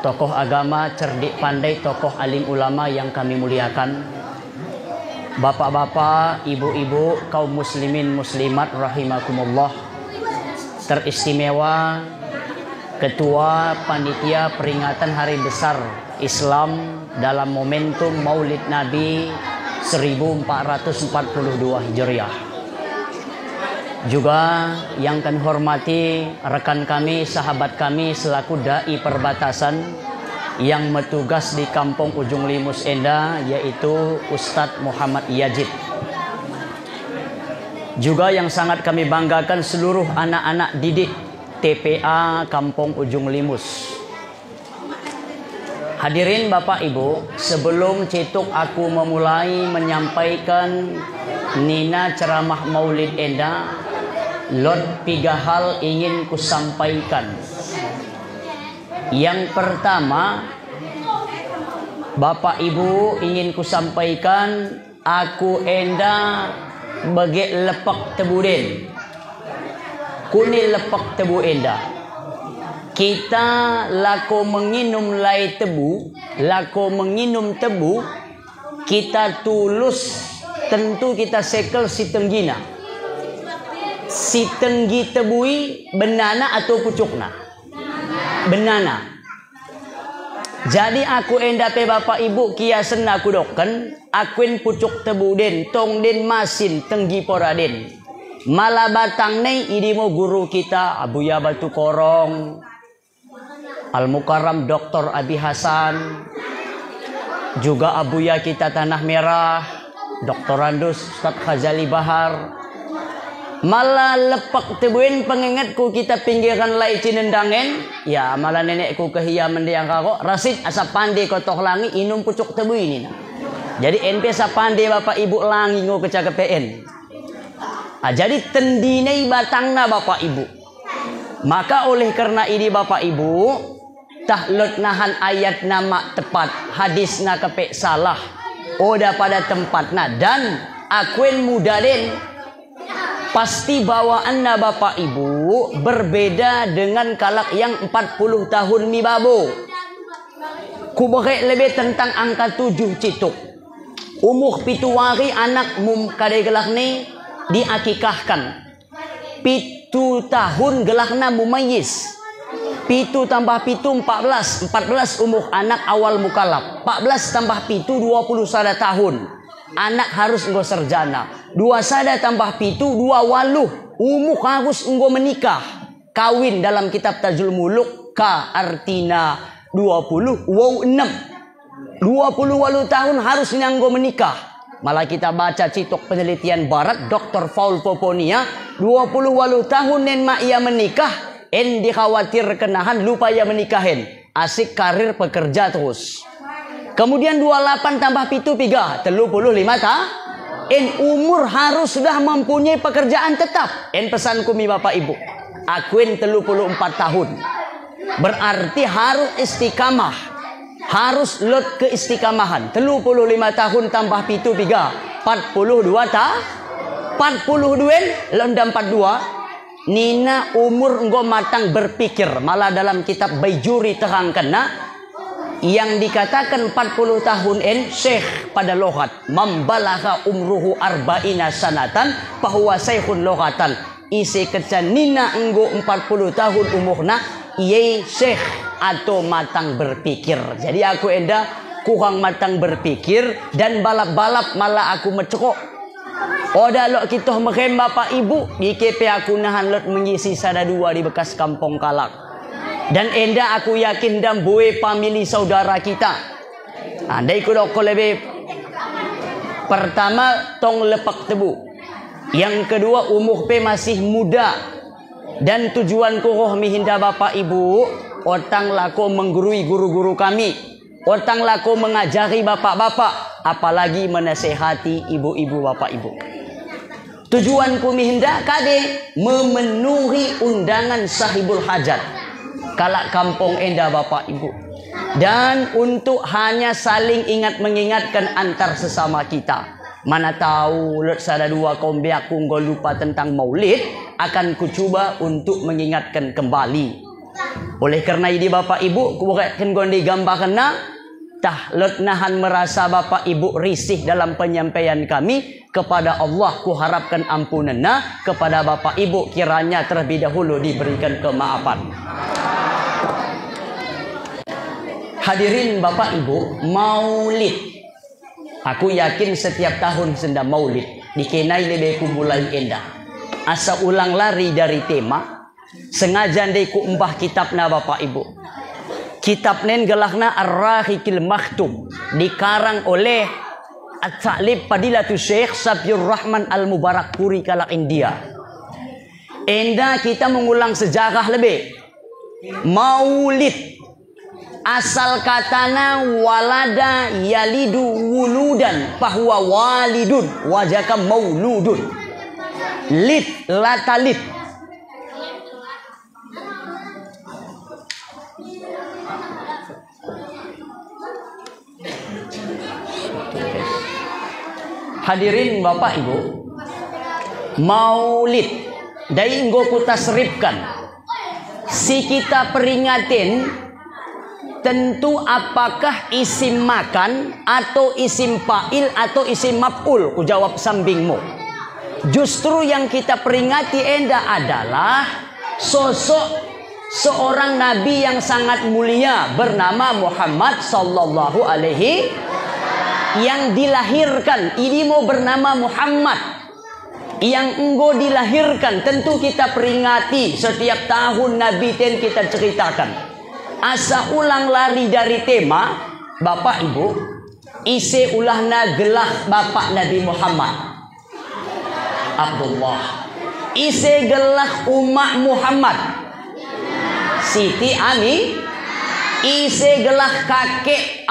tokoh agama, cerdik pandai, tokoh alim ulama yang kami muliakan, bapak-bapak, ibu-ibu, kaum muslimin muslimat rahimakumullah, teristimewa Ketua Panitia Peringatan Hari Besar Islam dalam momentum Maulid Nabi 1442 Hijriah. Juga yang kami hormati rekan kami, sahabat kami selaku dai perbatasan yang bertugas di Kampung Ujung Limus Enda, yaitu Ustadz Muhammad Yajid. Juga yang sangat kami banggakan seluruh anak-anak didik TPA Kampung Ujung Limus. Hadirin Bapak Ibu, sebelum cetuk aku memulai menyampaikan nina ceramah Maulid Enda, lot 3 hal ingin kusampaikan. Yang pertama, Bapak Ibu ingin kusampaikan, aku enda bagi lepak tebuden. Kuni lepak tebu enda. Kita lako menginum lai tebu, lako menginum tebu, kita tulus tentu kita sekel si tenggina. Si tenggi tebui benana atau pucukna? Benana. Jadi aku enda pe Bapak Ibu kiasen aku doken, akuin pucuk tebu den, tong den masin tenggi poraden. Malah batang nei idimo guru kita Abuya Batu Korong, Al Mukarram Dr. Abi Hasan, juga Abuya kita Tanah Merah, Dr. Randus Ustaz Khazali Bahar. Malah lepak tebuin pengingatku kita pinggiran lai cinendangen, ya malah nenekku kehia mendiang kako Rasid asa pande kotoh langi inum pucuk tebu ini. Jadi NP asa pande Bapak Ibu langi ngo kecakepen. Jadi tendinai batangna Bapak Ibu. Maka oleh karena ini Bapak Ibu, tahlot nahan ayat nama tepat, hadis na kepe salah, oda pada tempatna, dan akuin mudaden pasti bawaan na Bapak Ibu berbeda dengan kalak yang 40 tahun mi babo. Kubere lebih tentang angka 7 cituk. Umuh pituwari anak mum kadai gelak ni diakikahkan. 7 tahun gelakna mumayyiz. 7 tambah 7 14. 14 umuh anak awal mukalaf. 14 tambah 7 21 tahun. Anak harus enggo serjana. 2 sada tambah 7 2 waluh. Umuh harus enggo menikah. Kawin dalam kitab Tajul Muluk ka artina 20 wow 6. 20 waluh tahun harus enggo menikah. Malah kita baca citok penelitian barat Dr. Paul Poponia 20 waluh tahun nen mak ia menikah en dikhawatir kenahan lupa ia menikahin asik karir pekerja terus. Kemudian 28 tambah 7 3 35 ta en umur harus sudah mempunyai pekerjaan tetap. En pesanku mi Bapak Ibu, akuin 34 tahun berarti harus istiqamah, harus lot keistiqamahan. 35 tahun tambah 7 3 42 ta 42 londa 42 nina umur enggo matang berpikir. Malah dalam kitab Baijuri terangkan yang dikatakan 40 tahun en syekh pada lughat mambalagha umruhu arba'ina sanatan bahwa syekhun lughatan isi kecan nina enggo 40 tahun umurna iye syekh atau matang berpikir. Jadi aku enda kurang matang berpikir dan balap-balap malah aku mecekok. Oda lok kita menghem Bapak Ibu di KP aku nahan lot mengisi sada 2 di bekas kampung Kalak. Dan enda aku yakin dan boe family saudara kita. Andai kudok lebih pertama tong lepak tebu. Yang kedua umuh pe masih muda. Dan tujuan kuroh mihinda Bapak Ibu, otang lako menggurui guru-guru kami, otang lako mengajari bapak-bapak, apalagi menasehati ibu-ibu Bapak Ibu. Tujuanku mihinda kade memenuhi undangan sahibul hajat kalak kampung enda Bapak Ibu, dan untuk hanya saling ingat mengingatkan antar sesama kita. Mana tahu lot sada 2 kombe aku nggak lupa tentang maulid, akan kucoba untuk mengingatkan kembali. Oleh karena ini Bapak Ibu, kubuatkan gondi gambar kena tah lot nahan merasa Bapak Ibu risih dalam penyampaian kami kepada Allah, ku harapkan ampunanna kepada Bapak Ibu, kiranya terlebih dahulu diberikan kemaafan. Hadirin Bapak Ibu, Maulid. Aku yakin setiap tahun senda Maulid dikenai lebih ku mulai endah. Asa ulang lari dari tema. Sengaja ndai ku umbah kitabna Bapak Ibu. Kitab nen gelahna Ar-Rahiqil Maktum, dikarang oleh At-Ta'lib Fadilatul Syekh Safiur Rahman Al-Mubarakpuri kalak India. Enda kita mengulang sejarah lebih. Maulid asal katana walada yalidu wuludan fahuwa walidun wajaka mauludun. Lid latalid. Hadirin Bapak Ibu, Maulid dari enggo ku tasrifkan. Si kita peringatin tentu apakah isim makan atau isim fa'il atau isim maf'ul, ku jawab sambingmu. Justru yang kita peringati enda adalah sosok seorang nabi yang sangat mulia bernama Muhammad sallallahu alaihi yang dilahirkan. Ini mau bernama Muhammad yang enggo dilahirkan, tentu kita peringati setiap tahun Nabi ten kita ceritakan. Asa ulang lari dari tema Bapak Ibu, isi ulahna gelah Bapak Nabi Muhammad Abdullah, isi gelah umat Muhammad Siti Ami, isi gelah kakek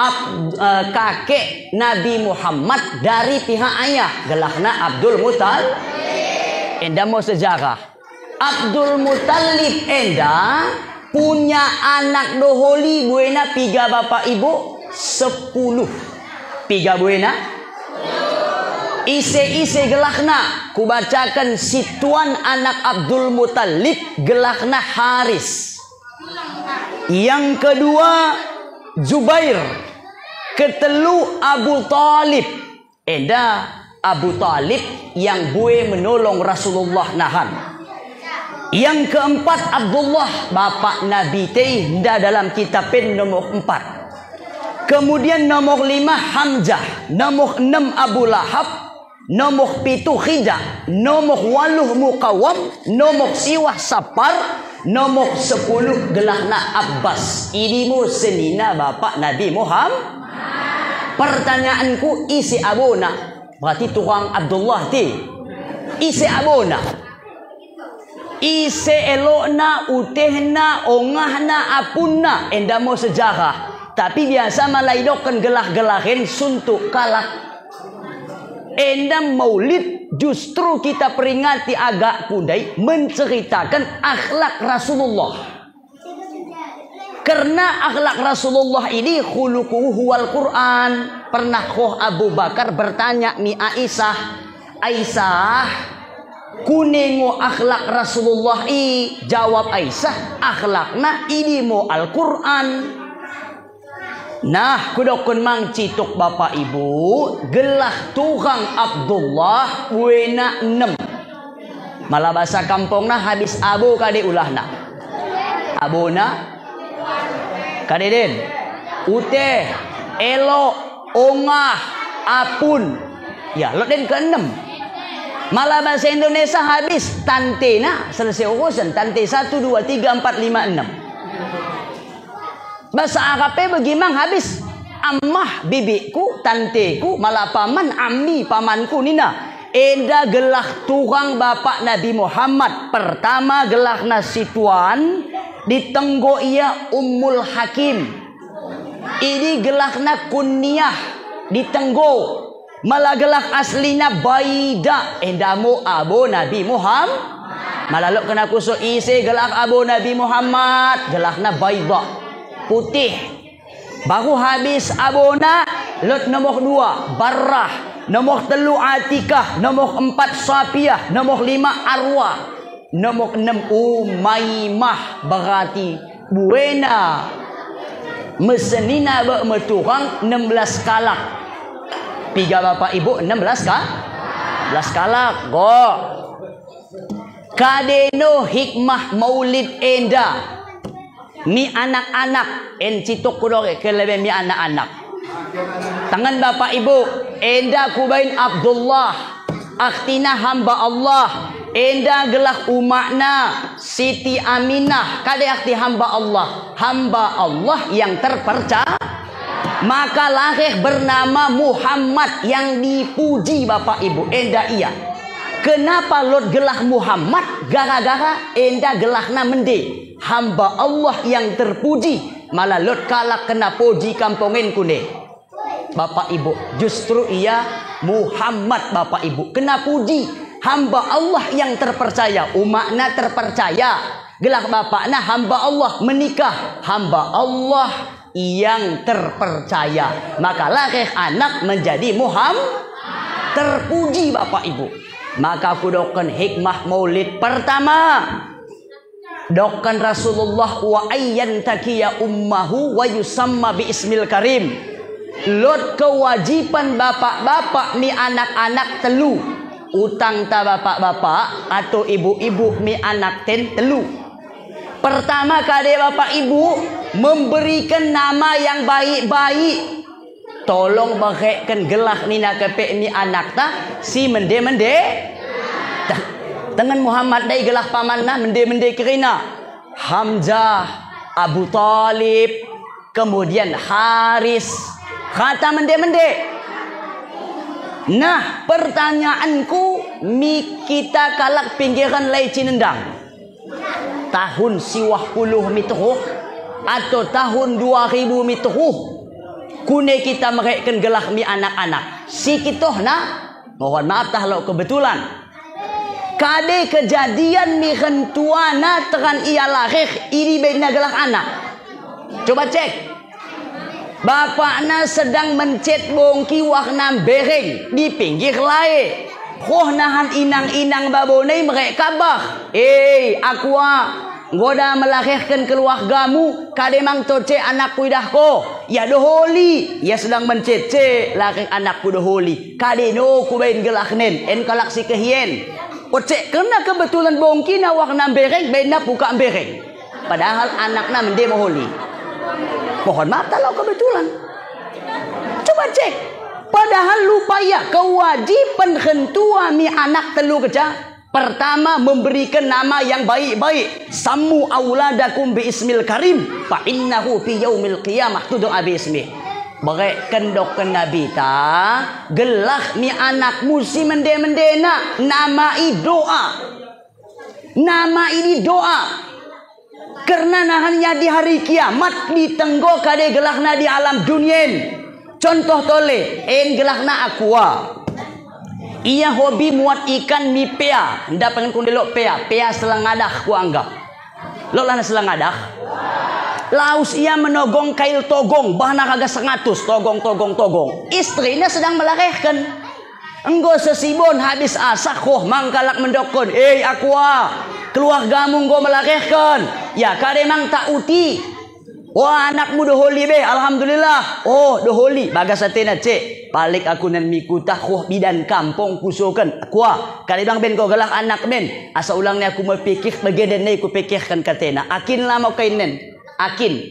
Nabi Muhammad dari pihak ayah gelahna Abdul Muttalib. Enda mau sejarah. Abdul Muttalib enda punya anak doholi buena piga Bapak Ibu 10. Piga buena. Ise gelahna kubacakan situan anak Abdul Muttalib gelahna Haris. Yang kedua Zubair, ketelu Abu Talib. Enda Abu Talib yang bue menolong Rasulullah nahan. Yang keempat Abdullah, bapak Nabi teh dalam kitab nomor 4. Kemudian nomor 5 Hamzah, nomor 6 Abu Lahab, nomor 7 Khidja, nomor 8 Muqawam, nomor 9 Sapar, nomor 10 gelahna Abbas. Ini mu senina bapak Nabi Muhammad. Pertanyaanku, isi abona, berarti tukang Abdullah ti. Isi abona, isi elokna, utehna, ongahna, apunna. Enda mau sejarah. Tapi biasa malaidokkan gelah-gelahin suntuk kalak. Enda Maulid justru kita peringati agak kundai menceritakan akhlak Rasulullah. Karena akhlak Rasulullah ini khuluquhu huwal Quran. Pernah Khoh Abu Bakar bertanya mi Aisyah, Aisyah, kuningo akhlak Rasulullah i? Jawab Aisyah, akhlakna ini mo Al-Quran. Nah, kudokun mang cituk Bapak Ibu, gelah tukang Abdullah wena 6. Malah bahasa kampungna habis abu kade ulahna. Abuna kade den. Ute, elo, ongah, apun. Ya, lo den ke-6. Malah bahasa Indonesia habis tantena, selesai urusan. Tante 1, 2, 3, 4, 5, 6. Bahasa Arabnya bagaimana habis ammah bibiku, tanteku, malah paman, ammi, pamanku nina. Enda gelah tukang bapak Nabi Muhammad. Pertama gelahna situan, ditenggo ia Ummul Hakim. Ini gelahna kunyah, ditenggo. Malah gelah aslina Baida. Endamu abu Nabi Muhammad. Malah lo kena kusuk isi gelah abu Nabi Muhammad. Gelahna Baida, putih. Baru habis abona, lot nomor 2 Barrah, nomor 3 Atikah, nomor 4 Safiyah, nomor 5 Arwah, nomor 6 Umaymah. Berarti buena mesenina bermeturang 16 kalak. Tiga bapak ibu 16 kalak. Go. Kadeno hikmah maulid enda. Mi anak-anak encitok kudore kelebe mi anak-anak. Tangan bapak ibu enda kubain Abdullah akhtina hamba Allah. Enda gelah umakna Siti Aminah kade akti hamba Allah yang terpercaya. Maka lahir bernama Muhammad yang dipuji bapak ibu. Enda iya. Kenapa lot gelah Muhammad? Gara-gara enda gelahna mende hamba Allah yang terpuji. Malah lot kalak kena puji kampungin kune. Bapak ibu justru iya Muhammad bapak ibu kena puji. Hamba Allah yang terpercaya, umakna terpercaya. Gelah bapakna hamba Allah menikah, hamba Allah yang terpercaya. Maka lahir anak menjadi Muhammad terpuji bapak ibu. Maka aku doakan hikmah maulid pertama. Doakan Rasulullah wa ayyan takiya ummahu wa yusamma bi ismil karim. Lot kewajiban bapak-bapak mi anak-anak telu. Utang ta bapak-bapak atau ibu-ibu mi anak telu. Pertama kade bapak ibu memberikan nama yang baik-baik. Tolong bagaikan gelah nina kepe mi anak ta si mende. Dengan Muhammad dai gelah pamanna mende kerina. Hamzah, Abu Talib, kemudian Haris. Kata mende. Nah, pertanyaanku mi kita kalak pinggiran lai Cinendang. Tahun siwah puluh mituh atau tahun 2000 mituh. Kune kita merekakan gelah mi anak-anak. Si kitoh na, mohon maaf tah lo kebetulan. Kade kejadian mi rentuana teran ia lahir ini bena gelah anak. Coba cek. Bapakna sedang mencet bongki waknam bereng di pinggir lae. Koh nahan inang-inang babonai mereka bah. Aqua goda melahirkan keluargamu kademang toce anakku dah ko. Ya doholi. Ya sedang mencece lahir anakku doholi. Kadeno kubain gelahnen en kalak si kehien. Ocek kena kebetulan bongki na waknam bereng bena buka bereng. Padahal anakna mende moholi. Mohon maaf kalau kebetulan. Coba cek. Padahal lupa ya kewajiban hentua mi anak telu keja. Pertama memberikan nama yang baik-baik. Sammu auladakum bi ismil karim fa innahu fi yaumil qiyamah tud'a bi ismi. Bagai kendok Nabi ta gelah mi anak musi mende-mendena nama i doa. Nama ini doa. Karena nahannya di hari kiamat ditenggo kade gelahna di alam dunien. Contoh tole en gelahna aqua. Ia hobi muat ikan mi pea. Ndak pengen kundelok pea. Pea selangadah ku anggap. Lo lana selangadah. Laus ia menogong kail togong. Bahana kagak 100 togong. Istrinya sedang melahirkan. Enggo sesibon habis asak koh mangkalak mendokon. Aqua. Keluargamu enggo melahirkan. Ya kademang tak uti. Wah anakmu doholi be. Alhamdulillah. Oh doholi. Bagas atena cek. Balik aku nan mikutah koh bidan kampung kusokan. Aqua. Kademang ben kau galak anak ben. Asa ulangnya aku mepikir bagian ni aku pikirkan katena. Akin lah mau kainen. Akin.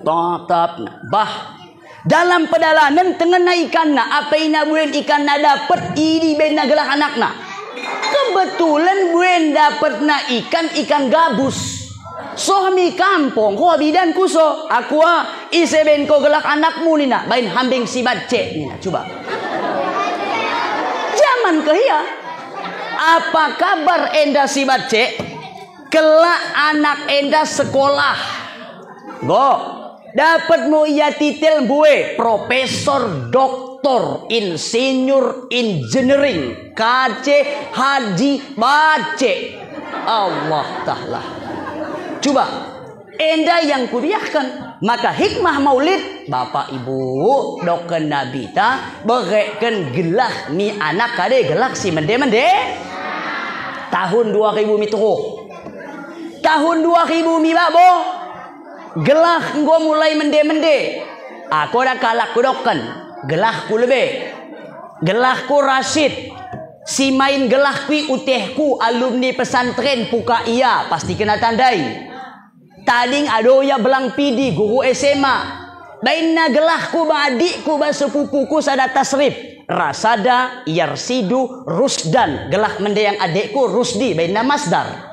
Tatap. Bah. Dalam pedalanan tengah ikan na. Apa ina buen ikan na dapat. Ini ben na galak anak na. Kebetulan buen dapat na ikan gabus. Sohmi kampung ko bidan kuso. Aku iseben ko gelak anakmu nina. Bain hambing si bace nina. Coba. Zaman kehia. Apa kabar enda si bace? Kelak anak enda sekolah. Go. Dapat mo ia titel bue profesor doktor insinyur engineering KC Haji Bace. Allah Ta'ala. Coba enda yang kuliahkan. Maka hikmah maulid bapak ibu doken nabi ta bereken gelah ni anak kade gelak si mende tahun 2000 mitro tahun 2000 mi babo Gelah gua mulai mende-mende. Aku ada kalak kudokan. Gelahku lebih. Gelahku Rashid. Si main gelah kui utehku alumni pesantren puka iya. Pasti kena tandai. Tading adoya belang pidi guru SMA. Bainna gelahku ba adikku ba sepupuku sada tasrif. Rasada, Yarsidu, Rusdan. Gelah mende yang adikku Rusdi. Bainna masdar.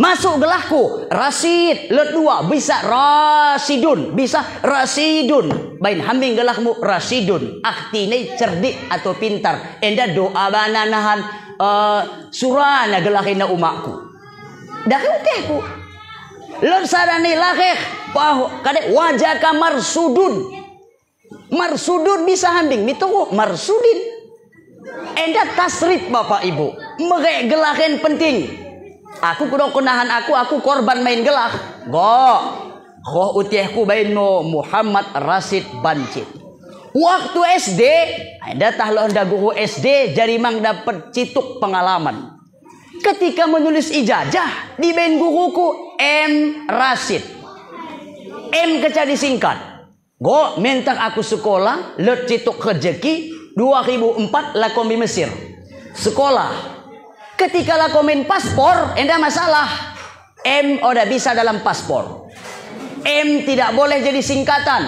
Masuk gelahku Rasid lot dua bisa Rasidun bisa Rasidun bain hambing gelahmu Rasidun aktine cerdik atau pintar enda doa bananahan surana gelahina umakku dah utehku lot sarane lakeh kade wajah kamar marsudun bisa hambing mituku marsudin enda tasrif bapak ibu merek gelahin penting. Aku kudu kenahan aku korban main gelah. Go utiahku baino Muhammad Rashid Bancin. Waktu SD, ada tahlo anda guru SD jadi mang dapat cituk pengalaman. Ketika menulis ijazah di bain guruku M Rashid. M keca disingkat. Go mentak aku sekolah lot cituk rezeki 2004 lakom di Mesir. Sekolah. Ketika lah komen paspor, enggak masalah. M udah bisa dalam paspor. M tidak boleh jadi singkatan.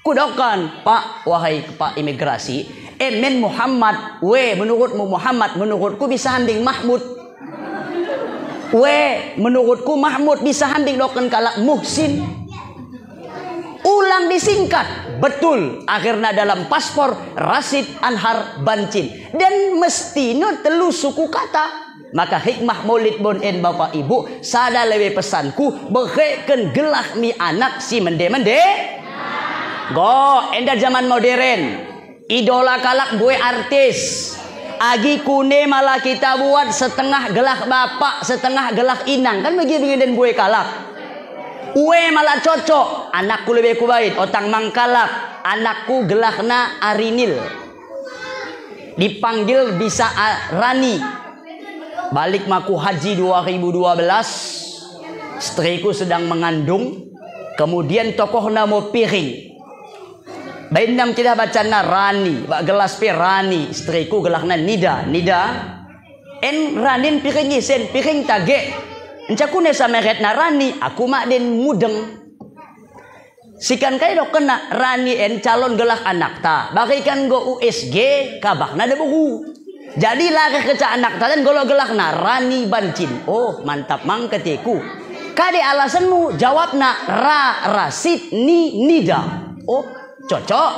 Kudokan, Pak, wahai Pak imigrasi. Men Muhammad, menurutmu Muhammad, menurutku bisa hambing Mahmud. Menurutku Mahmud bisa hambing doken kalak Muhsin. Ulang disingkat. Betul. Akhirnya dalam paspor Rashid Anhar Bancin. Dan mestino telu suku kata. Maka hikmah maulid bon en bapak ibu. Sada lewe pesanku. Berkaikan gelah mi anak si mende-mende. Go. Enda zaman modern. Idola kalak gue artis. Agi kune malah kita buat setengah gelah bapak. Setengah gelah inang. Kan begini dan gue kalak. Malah cocok. Anakku lebih kubain. Otang mangkalak. Anakku gelahna Arinil. Dipanggil bisa Rani. Balik maku haji 2012. Istriku sedang mengandung. Kemudian tokohna mau piring. Bainam kita baca Rani. Bak gelas pi Rani. Istriku gelahna Nida. En Ranin piring isen. Piring tage. Encaku nesa meret narani, aku mak den mudeng. Sikan kaya dok kena Rani en calon gelah anak ta. Bagikan go USG kabak na buku. Jadi lagi keca anak ta dan golo gelah na Rani Bancin. Oh mantap mang ketiku. Kade alasanmu jawab na Rashid Nida. Oh cocok.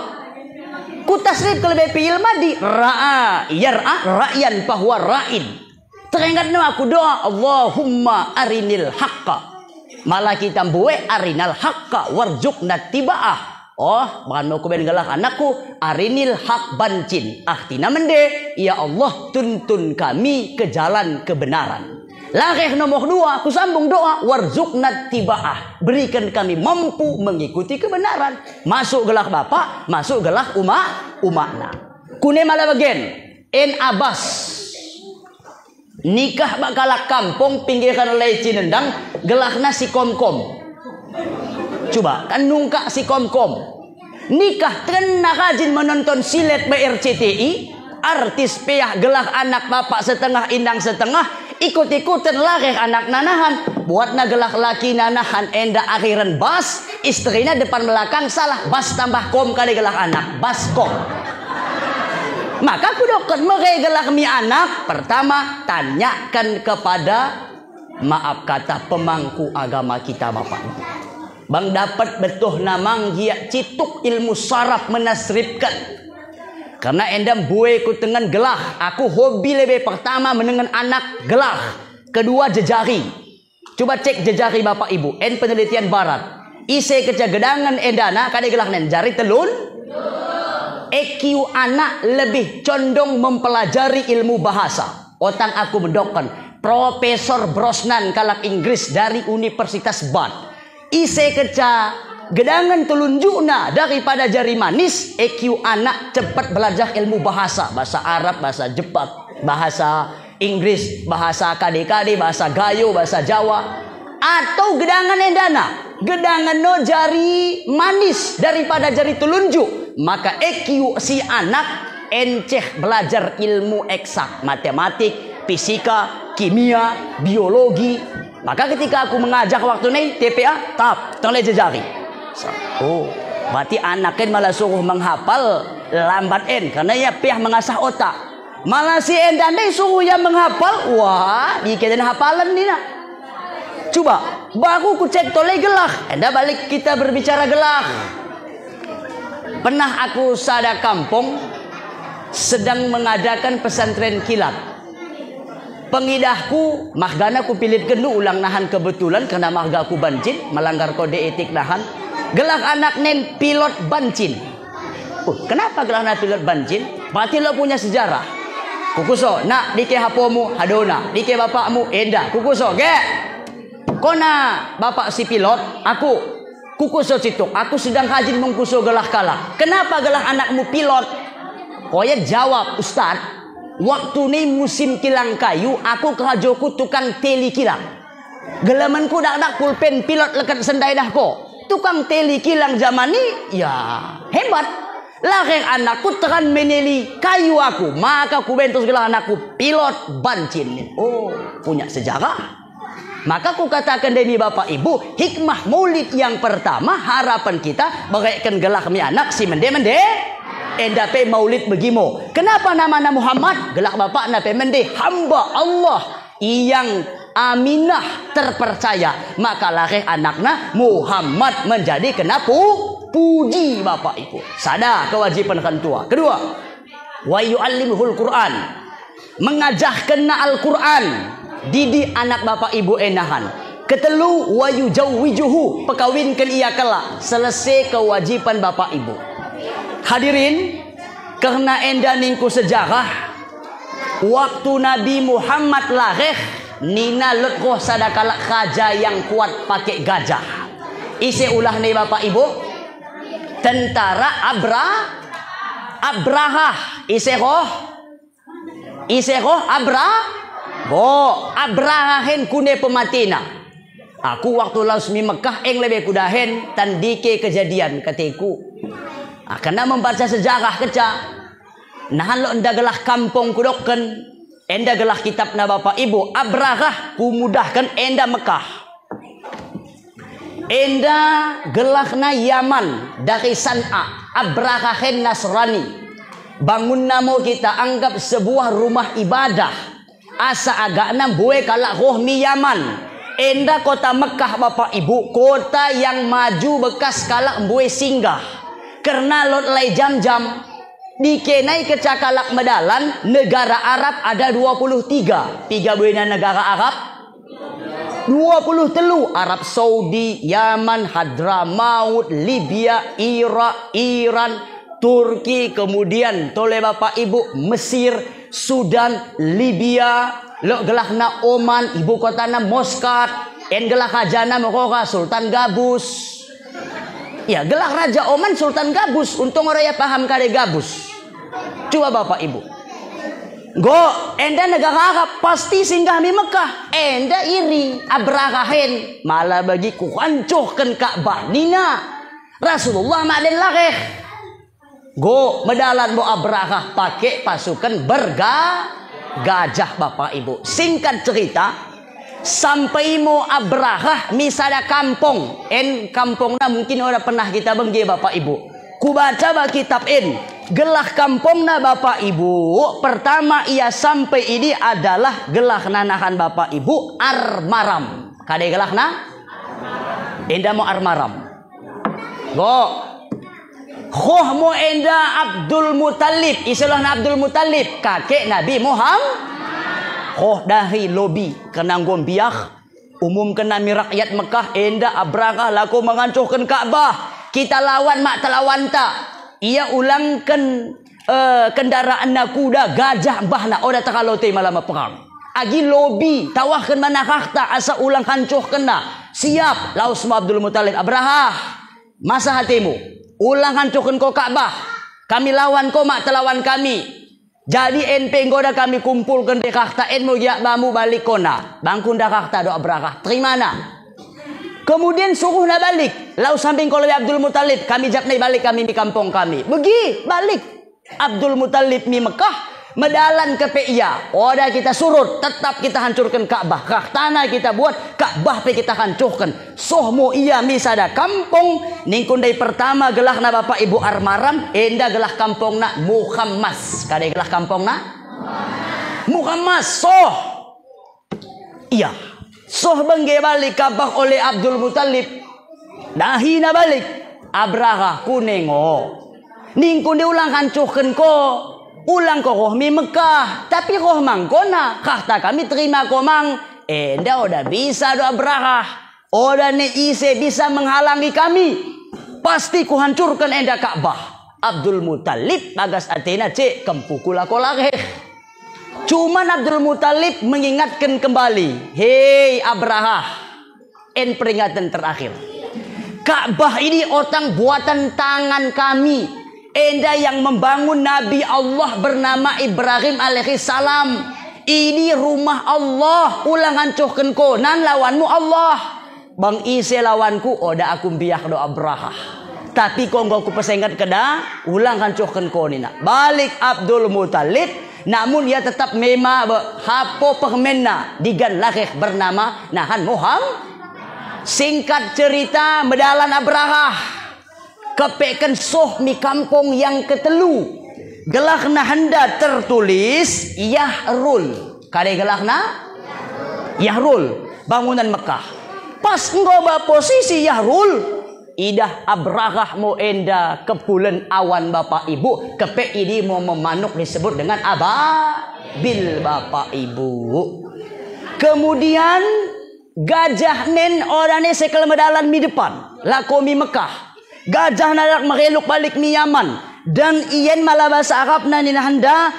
Ku tasrif kelebih pilih madi ra'yan bahwa ra'in. Teringat nama aku doa Allahumma arinil haqqa. Malah kita buat arinal haqqa warzuqna tiba'ah. Oh, bahkan mau kuben gelah anakku arinil haq Bancin. Tina mende, ya Allah tuntun kami ke jalan kebenaran. Lakeh nomor 2, aku sambung doa warzuqna tiba'ah. Berikan kami mampu mengikuti kebenaran. Masuk gelah bapak, masuk gelah umakna. Kune malah bagian en Abbas. Nikah bakalak kampung pinggiran oleh Cinendang gelahna si komkom. Coba kan nungkak si komkom. Nikah kena rajin menonton silet BRCTI. Artis peyah gelah anak bapak setengah indang setengah. Ikut-ikutan lareh anak nanahan. Buatna gelah laki nanahan enda akhiran bas. Istrinya depan belakang salah. Bas tambah kom kali gelah anak. Bas kom. Maka kudokan meregelah mi anak. Pertama tanyakan kepada maaf kata pemangku agama kita bapak. Bang dapat betuh namang dia cituk ilmu saraf menasrifkan. Karena endam buai ku tengen gelah. Aku hobi lebih pertama menengen anak gelah. Kedua jejari. Coba cek jejari bapak ibu. En penelitian barat. Ise kecagedangan endana kade gelah nen jari telun. EQ anak lebih condong mempelajari ilmu bahasa. Otang aku mendokan Profesor Brosnan kalak Inggris dari Universitas Bath. Ise keca gedangan telunjukna daripada jari manis. EQ anak cepat belajar ilmu bahasa. Bahasa Arab, bahasa Jepang, bahasa Inggris, bahasa KDKD, bahasa Gayo, bahasa Jawa. Atau gedangan endana gedangan no jari manis daripada jari telunjuk, maka EQ si anak enceh belajar ilmu eksak, matematik, fisika, kimia, biologi. Maka ketika aku mengajak waktu ini TPA tap toleh jejari. Oh, berarti anaknya malah suruh menghafal lambat karena ya pihak mengasah otak. Malah si endane suruh yang menghafal. Wah, dikira hafalan nih nak. Coba, baru ku cek toleh gelah. Enda balik kita berbicara gelah. Pernah aku sada kampung sedang mengadakan pesantren kilat. Pengidahku, mahgana ku pilih kendu ulang nahan kebetulan karena mahgaku bancin, melanggar kode etik nahan. Gelah anak nen pilot bancin. Kenapa gelah anak pilot bancin? Berarti lo punya sejarah. Kukuso, nak dike hapomu hadona, dike bapakmu enda. Kukuso, ge. Kona bapak si pilot, aku kukuso situ. Aku sedang hajin mengkuso gelah kalah. Kenapa gelah anakmu pilot? Koya jawab, Ustad. Waktu ni musim kilang kayu, aku kehajoku tukang teli kilang. Gelamanku dak pulpen pilot lekat sendai dah ko. Tukang teli kilang zaman ni, ya hebat. Lahir anakku tekan meneli kayu aku, maka ku bentuk segala anakku pilot bancin. Oh, punya sejarah. Maka ku katakan demi bapak ibu, hikmah maulid yang pertama harapan kita bagaikan gelah mi anak si mende. Endape maulid begimo. Kenapa nama Muhammad? Gelak bapak nape mende hamba Allah yang aminah terpercaya. Maka lahir anaknya Muhammad menjadi kenapa puji bapak ibu. Sada kewajiban kan tua. Kedua, wa yu'allimuhul Quran. Mengajahkan Al-Quran. Didik anak bapak ibu enahan. Ketelu wa yujawwijuhu. Pekawinkan ia kelak. Selesai kewajiban bapak ibu. Hadirin, karena enda ningku sejarah, waktu Nabi Muhammad lahir, nina letgoh sadakala raja yang kuat pakai gajah. Isi ulah nih bapak ibu, tentara Abraha, isi roh Abrahahen kune pematina. Aku waktu lausmi Mekah lebih kudahen tandike kejadian katiku. Karena membaca sejarah keca, nah lo enda gelah kampung kudokken, enda gelah kitab na bapak ibu, Abrahah kumudahkan enda Mekah, enda gelah na Yaman dari San'a, Abrahahen Nasrani, bangun namo kita anggap sebuah rumah ibadah, asa agak nambuwe kalak rohmi Yaman, enda kota Mekah bapak ibu, kota yang maju bekas kalak mbuwe singgah. Karena lot lay jam-jam dikenai kecakalak medalan negara Arab ada 23. 3 buena negara Arab 23. Arab Saudi, Yaman, Hadramaut, Libya, Irak, Iran, Turki, kemudian toleh bapak ibu Mesir, Sudan, Libya, lo gelahna Oman, ibu kotana Muscat, en gelah kajana Mokora Sultan Gabus. Ya, gelah Raja Oman Sultan Gabus. Untung orang ya paham kade Gabus. Coba bapak ibu. Go, enda negara Arab pasti singgah di Mekah. Enda iri Abrahahen malah bagi ku hancurkan Ka'bah. Nina Rasulullah ma'den lahir. Go, medalan bo Abrahah pakai pasukan gajah bapak ibu. Singkat cerita, sampai mo Abrahah misada kampung kampungna mungkin orang pernah kita bengge bapak ibu. Ku baca ba kitab gelah kampungna bapak ibu. Pertama ia sampai ini adalah gelah nanahan bapak ibu Armaram. Kade gelah na? Enda mo Armaram. Go. Khoh mo enda Abdul Muttalib. Istilah na Abdul Muttalib kakek Nabi Muhammad. Oh dahi lobi kena gombiah umum kena mi rakyat Mekah enda Abrahah laku menghancurkan Ka'bah. Kita lawan mak telawan tak. Ia ulangkan kendaraan na kuda gajah bahna oda takalote malam perang. Agi lobi tawahkan mana kakta asa ulang hancur kena. Siap laus Abdul Muttalib Abrahah. Masa hatimu ulang hancurkan ko Ka'bah. Kami lawan ko mak telawan kami. Jadi NP goda kami kumpulkan di kakta en mo ya bamu balik kona. Bangkun dah kakta do Abrahah. Terima na. Kemudian suruh nak balik. Lau samping kalau Abdul Muttalib, kami jak balik kami di kampung kami. Bagi balik. Abdul Muttalib mi Mekah, medalan ke Pia. Oda kita surut, tetap kita hancurkan Ka'bah. Kah tanah kita buat, Ka'bah pe kita hancurkan. Sohmu iya misada kampung. Ningkundai pertama gelah na bapak ibu armaram, enda gelah kampung na Muhammas. Kadai gelah kampung na Muhammas. Soh. Iya. Soh bangge balik Ka'bah oleh Abdul Muttalib. Dahi na balik. Abraha kunengo. Ningkundi ulang hancurkan ko. Ulang ko roh mi Mekah. Tapi roh mangkona. Kata kami terima ko mang. Enda udah bisa doa Abraha. Oda ne ise bisa menghalangi kami. Pasti ku hancurkan enda Ka'bah. Abdul Muttalib bagas Athena cek kempukula kolare. Cuman Abdul Muttalib mengingatkan kembali. Hei Abraha. En peringatan terakhir. Ka'bah ini otang buatan tangan kami. Enda yang membangun Nabi Allah bernama Ibrahim alaihissalam. Ini rumah Allah. Ulang hancurkan ko. Nan lawanmu Allah. Bang ise lawanku. Oda aku biak do Abraha. Tapi kau ku pesengat keda. Ulang hancurkan ko nina. Balik Abdul Muttalib. Namun ia tetap mema hapo permena. Digan lakih bernama Nahan Muhammad. Singkat cerita medalan Abraha. Kepekan soh mi kampung yang ketelu. Gelakna handa tertulis Yahrul. Kade gelakna? Yahrul. Bangunan Mekah. Pas ngoba posisi Yahrul. Idah Abrahah mo enda kepulen awan bapak ibu. Kepek ini mau memanuk disebut dengan ababil bapak ibu. Kemudian gajah nen orangnya sekel medalan mi depan. Lako mi Mekah. Gajah nadak mereluk balik mi Yaman. Dan iyan malah bahasa Arab na ninahanda.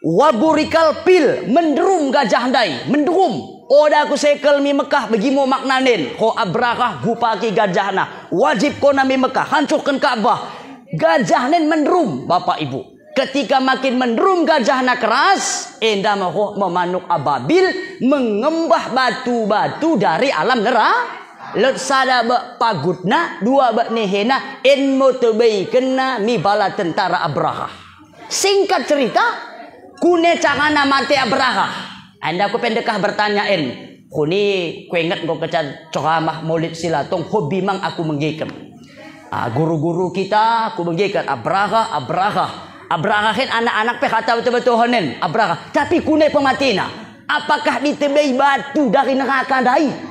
Waburikal pil. Menderum gajah dai. Menderum. Oda aku sekel mi Mekah. Begimu maknanin. Ko Abraha gupaki gajah na. Wajib ko na mi Mekah. Hancurkan Ka'bah. Gajah nen menderum. Bapak ibu. Ketika makin menderum gajah na keras. Enda memanuk ababil. Mengembah batu-batu dari alam neraka. Let sada ba pagutna, dua ba nehena, en motobei kena mi bala tentara Abraha. Singkat cerita, kune cangana mati Abraha. Anda aku pendekah bertanyain, kuni ku ingat kau kecat ceramah maulid silatong, hobi mang aku menggikan. Guru-guru kita aku menggikan Abraha. Abraha kan anak-anak pe kata betul-betul honen Abraha. Tapi kune pematina, apakah ditebei batu dari neraka dai?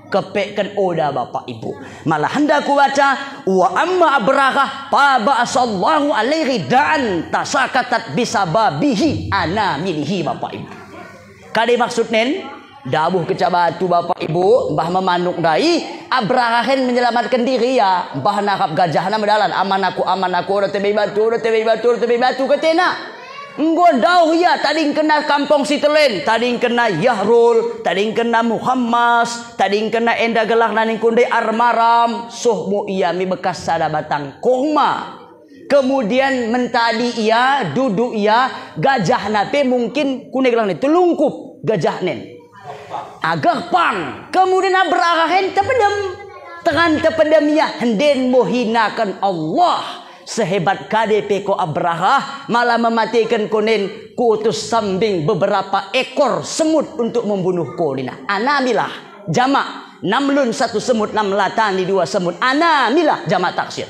Kepekkan oda bapak ibu. Malah hendak ku baca wa amma Abraha fa ba'asallahu alaihi da'an tasakatat bisababihi ana milihi bapak ibu. Kade maksud nen dabuh kecak batu bapak ibu mbah memanuk dai Abraha hen menyelamatkan diri ya mbah nakap gajahna medalan aman aku udah tebei batu ketena. Ngodau ya tading kena kampung Sitelen, tading kena Yahrul, tading kena Muhammas, tading kena enda gelah naning kunde armaram, sohmu iya mi bekas sada batang koma. Kemudian mentadi ia, duduk ia, gajah nape mungkin kunde gelah ni telungkup gajah nen. Agak pang. Kemudian Abraha tepedem ya henden mohinakan Allah. Sehebat KDP ko Abraha malah mematikan konen kuutus sambing beberapa ekor semut untuk membunuh konina. Anamilah jamak namlun satu semut namlatani dua semut. Anamilah jamak taksir.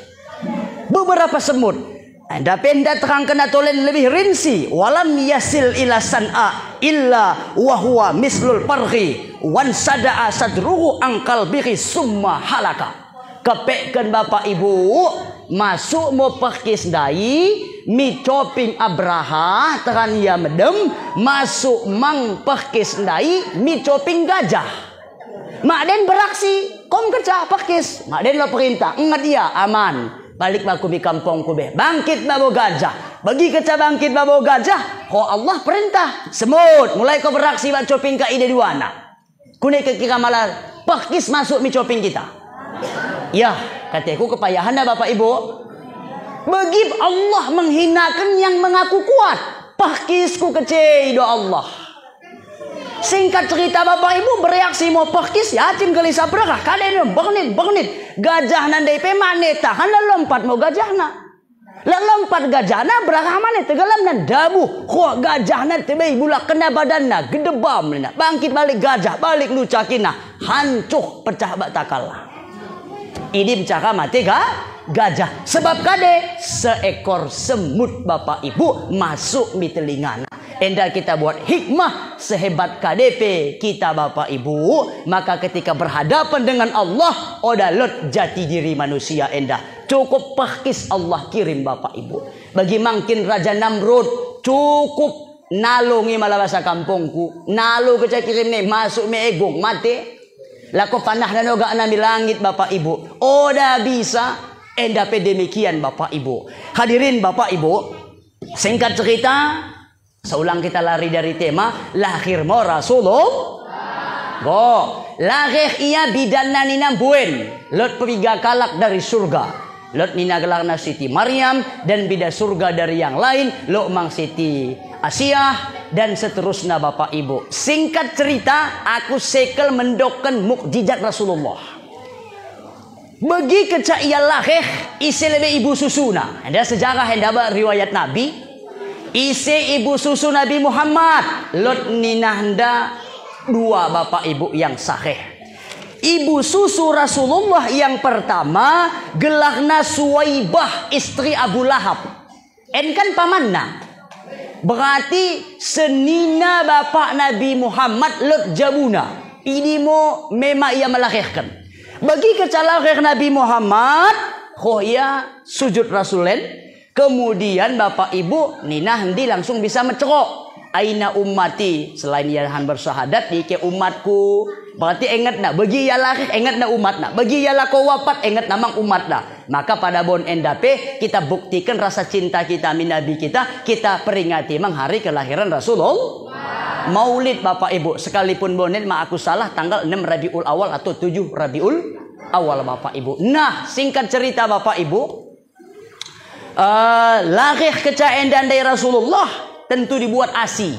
Beberapa semut. Anda penda terangkan atolen lebih rinci. Walam yasil ila san'a illa wahwa mislul parhi wan sada'a sadruhu angkal bihi summa halaka. Kepekkan bapak ibu masuk mau pakis dai mi coping Abraha teran ia medem masuk mang pakis dai mi coping gajah. Makden beraksi kom kerja pakis. Makden lo perintah ingat dia aman. Balik baku di kampung kube. Bangkit babo gajah. Bagi kerja bangkit babo gajah. Oh Allah perintah. Semut mulai kau beraksi bak coping ka ide duana. Kune kira malah pakis masuk mi coping kita. Ya, kataku kepayahan bapak ibu. Bagi Allah menghinakan yang mengaku kuat. Pakisku kecil do Allah. Singkat cerita Bapak Ibu bereaksi mau perkis yatim gelisah berkah kadang bernit gajah nan DP maneta kan lompat mau gajahna lompat gajahna berkah mana tegalam nan dabu kok gajahna tebe bulak kena badanna gedebam nina bangkit balik gajah balik lucakina hancur pecah batakala ini bicara mati gajah sebab kade seekor semut Bapak Ibu masuk di telingana. Enda kita buat hikmah sehebat KDP kita Bapak Ibu, maka ketika berhadapan dengan Allah odalot jati diri manusia enda cukup pakis Allah kirim Bapak Ibu. Bagi mangkin Raja Namrud cukup nalungi malah bahasa kampungku nalu keca kirim nih masuk me egong mati lako panah dan oga nami langit Bapak Ibu oda bisa enda pedemikian Bapak Ibu. Hadirin Bapak Ibu, singkat cerita seulang kita lari dari tema lahir mo Rasulullah. Lahir ia bidanna nina buen. Lot periga kalak dari surga. Lot nina gelarna Siti Maryam dan bida surga dari yang lain. Lot mang Siti Asiyah dan seterusnya Bapak Ibu. Singkat cerita aku sekel mendoken mukjizat Rasulullah. Bagi keca ia lahir isi lebih ibu susuna. Ada sejarah hendak riwayat Nabi. Isi ibu susu Nabi Muhammad lot ninahda dua Bapak Ibu yang sahih. Ibu susu Rasulullah yang pertama gelahna Suwaibah istri Abu Lahab. Kan pamanna. Berarti senina Bapak Nabi Muhammad lot jabuna. Ini mo memang ia melahirkan. Bagi kecalahir Nabi Muhammad khoya sujud Rasulen. Kemudian Bapak Ibu Nina hendi langsung bisa mencerok aina ummati selain iahan bersahadat di ke umatku berarti ingat nak bagi ia lahir ingat nak umat nak bagi ia lako wafat ingat namang umat nak maka pada bon endape kita buktikan rasa cinta kita min Nabi kita peringati mang hari kelahiran Rasulullah Maulid Bapak Ibu sekalipun bonet mak aku salah tanggal 6 Rabiul Awal atau 7 Rabiul Awal Bapak Ibu. Nah singkat cerita Bapak Ibu lahir kecaen dan dari Rasulullah tentu dibuat ASI.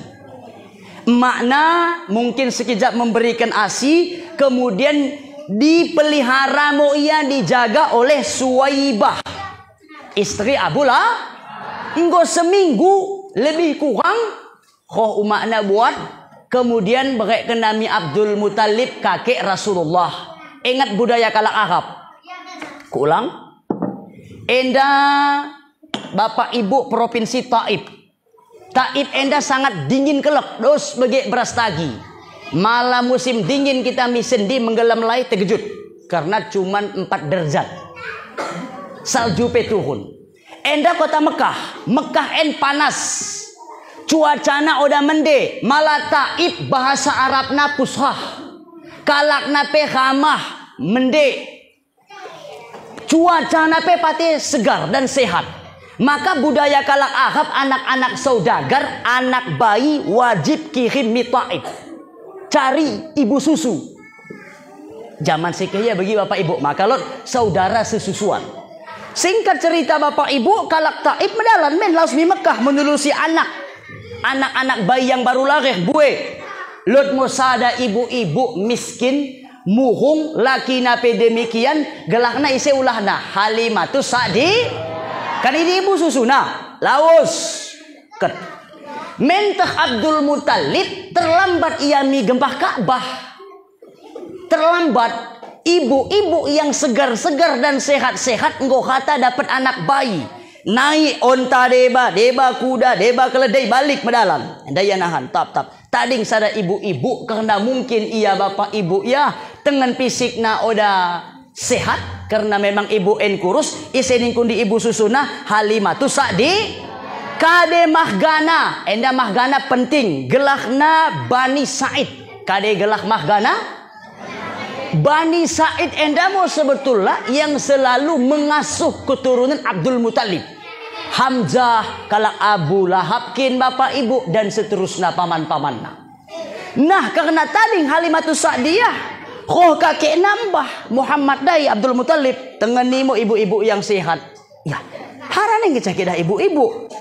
Makna mungkin sekejap memberikan ASI kemudian dipelihara mau ia dijaga oleh Suwaibah istri Abu Lahab. Engko seminggu lebih kurang kok makna buat kemudian berek ke nami Abdul Muthalib kakek Rasulullah. Ingat budaya kalak Arab. Kuulang. Enda Bapak Ibu Provinsi Taif. Taif enda sangat dingin kelak dos bagi beras tagi. Malam musim dingin kita misendi menggelam lai terkejut karena cuman 4 derajat. Salju turun. Enda kota Mekah en panas. Cuacana oda mende, malah Taif bahasa Arabna pushah. Kalakna pe khamah mende. Cuacana pe pati segar dan sehat. Maka budaya kalak Arab anak-anak saudagar, anak bayi wajib kirim mi Taif. Cari ibu susu. Zaman sekaya bagi Bapak Ibu, maka lot saudara sesusuan. Singkat cerita Bapak Ibu, kalak Taif medalan men laus mi Mekah menelusi anak-anak bayi yang baru lahir buwe. Lot musada ibu-ibu miskin muhung laki nape demikian gelakna ise ulahna Halimatus Sa'di. Kan ini ibu susuna laos ket mentah Abdul Muthalib terlambat ia mi gempah Ka'bah. Terlambat ibu-ibu yang segar-segar dan sehat-sehat engkau kata dapat anak bayi naik onta deba kuda deba keledai balik medalan daya nahan tap tading sada ibu-ibu karena mungkin ia Bapak Ibu ya dengan fisikna oda sehat karena memang ibu en kurus isening kundi ibu susuna Halimatus Sa'di kade mahgana enda mahgana penting gelahna Bani Said kade gelah mahgana Bani Said enda mau sebetulnya yang selalu mengasuh keturunan Abdul Muthalib Hamzah kalak Abu Lahab kin Bapak Ibu dan seterusnya paman-pamanna. Nah karena tadi Halimatus Sa'diyah koh kakek nambah Muhammad dai Abdul Muthalib tengenimu ibu-ibu yang sehat. Ya, harane ngecak kidah ibu-ibu.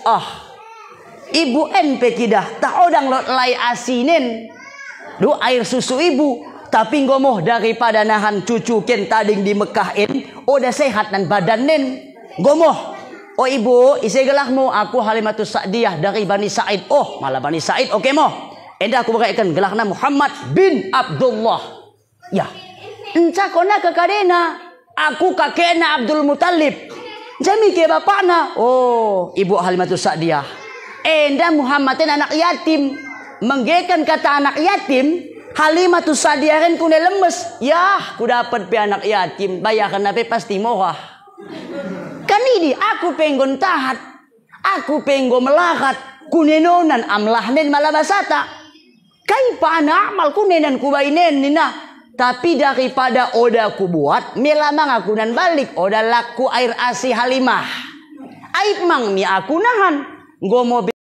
Ibu en pe kidah tak odang lot lai asinen. Do air susu ibu. Tapi ngomoh daripada nahan cucu ken tading di Mekahin. Udah sehat dan badanin. Ngomoh. Oh ibu, isi gelahmu. Aku Halimatus Sa'diyah dari Bani Sa'id. Oh malah Bani Sa'id. Oke moh. Enda aku berkaikan gelahna Muhammad bin Abdullah. Ya. Enca kona kakadena. Aku kakekna Abdul Muttalib. Jami ke bapakna. Oh ibu Halimatus Sa'diyah. Enda Muhammadin anak yatim. Menggekan kata anak yatim. Halimatus Sa'diyah kan kune lemes. Yah, ku dapat pe anak yatim. Bayarkan apa pasti murah. Kan ini aku penggon tahat. Aku penggon melakat. Kunenonan amlahnen malabasata. Kai pa na amal kunenan kubainen nina. Tapi daripada oda ku buat. Melamang aku nan balik. Oda laku air asi Halimah. Aib mang mi aku nahan. Gomo